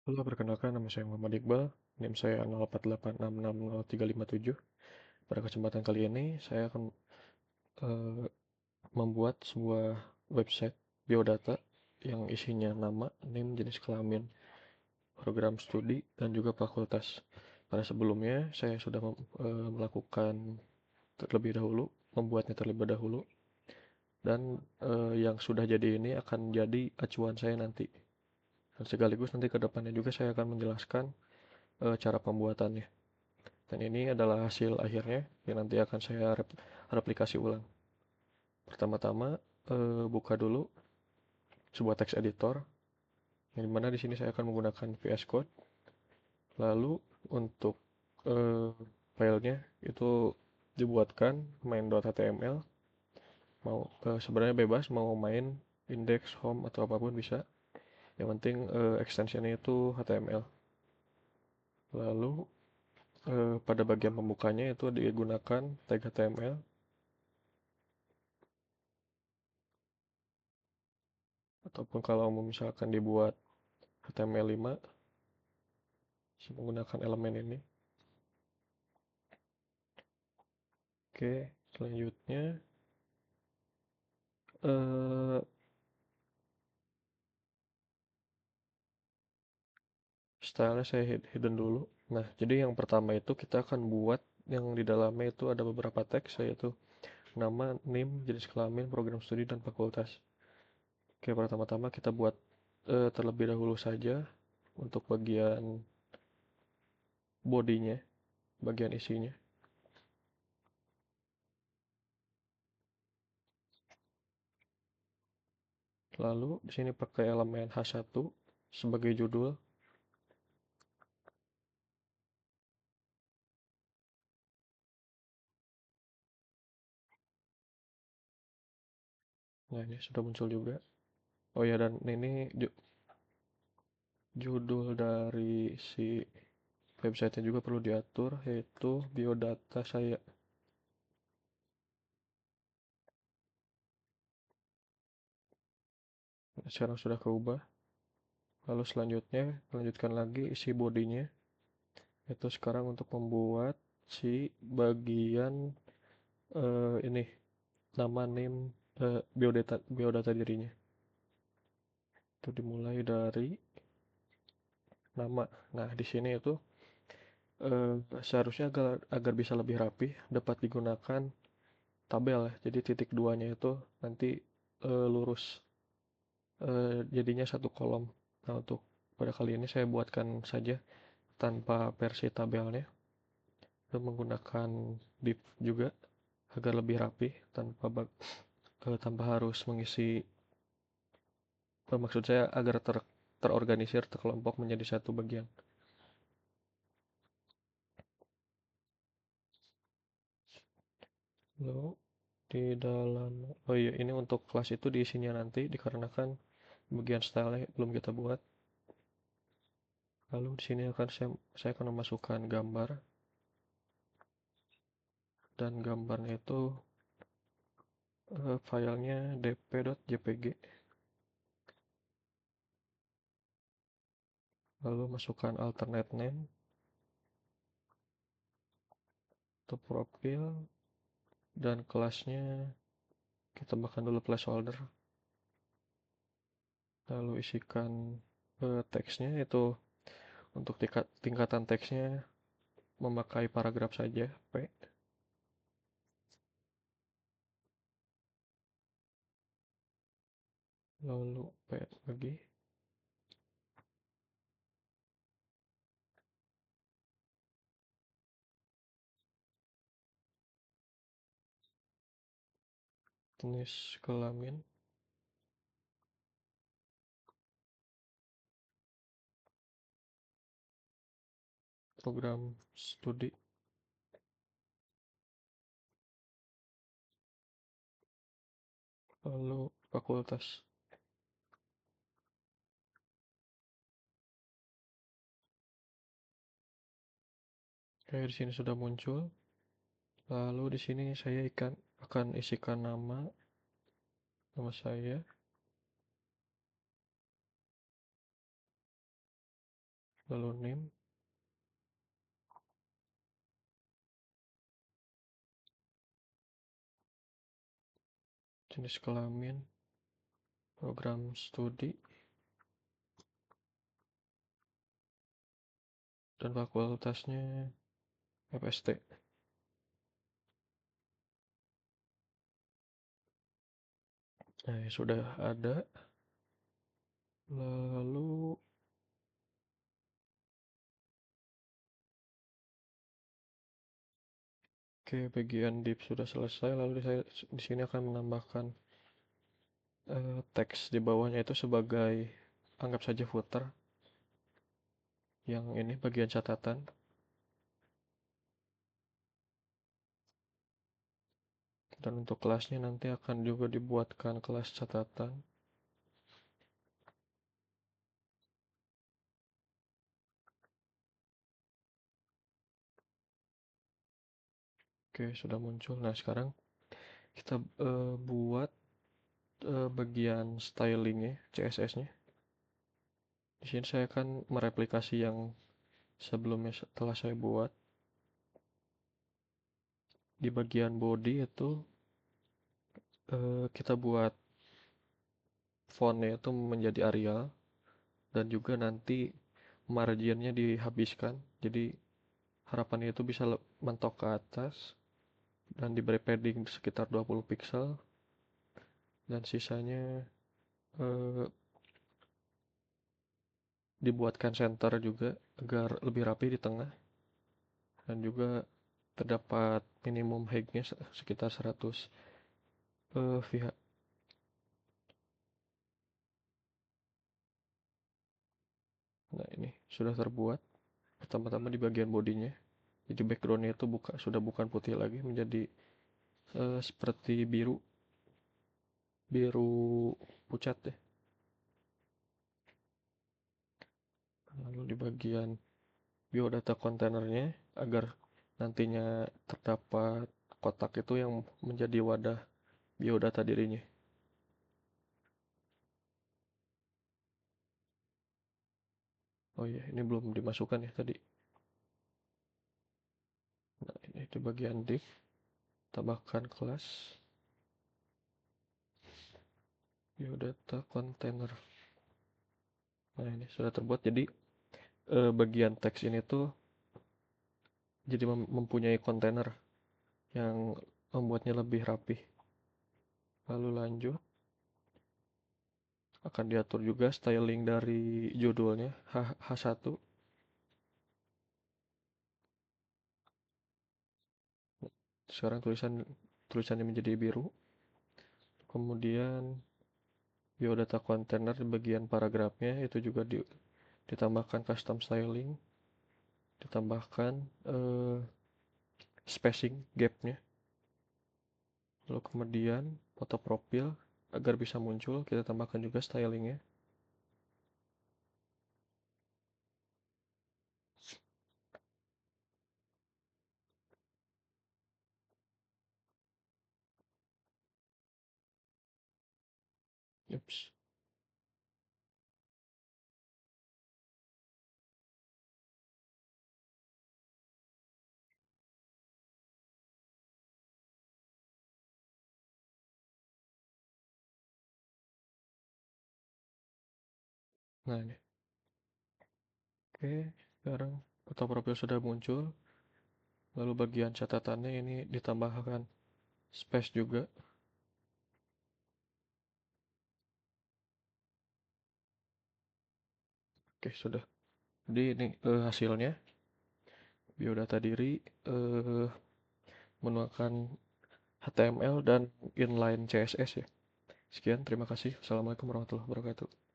Halo, perkenalkan nama saya Muhammad Iqbal, NIM saya 0486600357. Pada kesempatan kali ini, saya akan eh, membuat sebuah website biodata yang isinya nama, NIM, jenis kelamin, program studi, dan juga fakultas. Pada sebelumnya, saya sudah melakukan terlebih dahulu, membuatnya terlebih dahulu, dan yang sudah jadi ini akan jadi acuan saya nanti. Dan sekaligus nanti ke depannya juga saya akan menjelaskan cara pembuatannya. Dan ini adalah hasil akhirnya yang nanti akan saya replikasi ulang. Pertama-tama buka dulu sebuah text editor, yang dimana di sini saya akan menggunakan VS Code. Lalu untuk eh, filenya itu dibuatkan main.html. Mau sebenarnya bebas mau main index, home atau apapun bisa. Yang penting extensionnya itu HTML. Lalu pada bagian pembukanya itu digunakan tag HTML. Ataupun kalau mau misalkan dibuat HTML5 menggunakan elemen ini. Oke, selanjutnya eh stylenya saya hidden dulu. Nah, jadi yang pertama itu kita akan buat yang di dalamnya itu ada beberapa teks, yaitu nama, NIM, jenis kelamin, program studi, dan fakultas. Oke, pertama-tama kita buat terlebih dahulu saja untuk bagian bodinya, bagian isinya. Lalu di sini pakai elemen H1 sebagai judul. Nah, ini sudah muncul juga. Oh ya, dan ini judul dari si website-nya juga perlu diatur, yaitu biodata saya. Sekarang sudah keubah. Lalu selanjutnya, lanjutkan lagi isi bodinya. Itu sekarang untuk membuat si bagian ini, nama, name, biodata dirinya. Itu dimulai dari nama. Nah, di sini itu seharusnya agar bisa lebih rapi, dapat digunakan tabel ya. Jadi titik duanya itu nanti lurus. Jadinya satu kolom. Nah, untuk pada kali ini saya buatkan saja tanpa versi tabelnya, dan menggunakan div juga agar lebih rapi tanpa harus mengisi, maksud saya agar terorganisir, terkelompok menjadi satu bagian. Lalu di dalam, oh iya, ini untuk kelas itu diisinya nanti dikarenakan bagian style belum kita buat. Lalu di sini saya akan memasukkan gambar, dan gambarnya itu filenya dp.jpg. Lalu masukkan alternate name untuk profil, dan kelasnya kita bahkan dulu placeholder. Lalu isikan teksnya itu untuk tingkatan teksnya memakai paragraf saja, P. Lalu P lagi. Jenis kelamin, program studi, lalu fakultas. Oke, di sini sudah muncul. Lalu di sini saya akan isikan nama saya, lalu name, jenis kelamin, program studi, dan fakultasnya FST. Nah, sudah ada. Lalu Oke, bagian div sudah selesai. Lalu saya di sini akan menambahkan teks di bawahnya itu sebagai anggap saja footer. Yang ini bagian catatan. Dan untuk kelasnya nanti akan juga dibuatkan kelas catatan. Oke, sudah muncul. Nah, sekarang kita buat bagian stylingnya, CSS-nya. Di sini saya akan mereplikasi yang sebelumnya telah saya buat. Di bagian body itu kita buat fontnya itu menjadi Arial dan juga nanti marginnya dihabiskan. Jadi harapannya itu bisa mentok ke atas dan diberi padding sekitar 20 pixel dan sisanya eh, dibuatkan center juga agar lebih rapi di tengah dan juga terdapat minimum height-nya sekitar 100 VH. Nah, ini sudah terbuat. Pertama-tama di bagian bodinya. Jadi backgroundnya itu sudah bukan putih lagi, menjadi seperti biru biru pucat ya. Lalu di bagian biodata kontainernya agar nantinya terdapat kotak itu yang menjadi wadah biodata dirinya. Oh iya, ini belum dimasukkan ya tadi. Nah, ini di bagian div, tambahkan kelas biodata container. Nah, ini sudah terbuat. Jadi bagian teks ini tuh jadi mempunyai kontainer yang membuatnya lebih rapi. Lalu lanjut, akan diatur juga styling dari judulnya H1. Sekarang tulisannya menjadi biru. Kemudian biodata container di bagian paragrafnya itu juga ditambahkan custom styling, ditambahkan spacing gapnya. Lalu kemudian foto profil agar bisa muncul kita tambahkan juga stylingnya. Ups. Nah ini. Oke, sekarang foto profil sudah muncul. Lalu bagian catatannya ini ditambahkan space juga. Oke, sudah. Jadi ini hasilnya biodata diri menggunakan HTML dan inline CSS ya. Sekian, terima kasih. Assalamualaikum warahmatullahi wabarakatuh.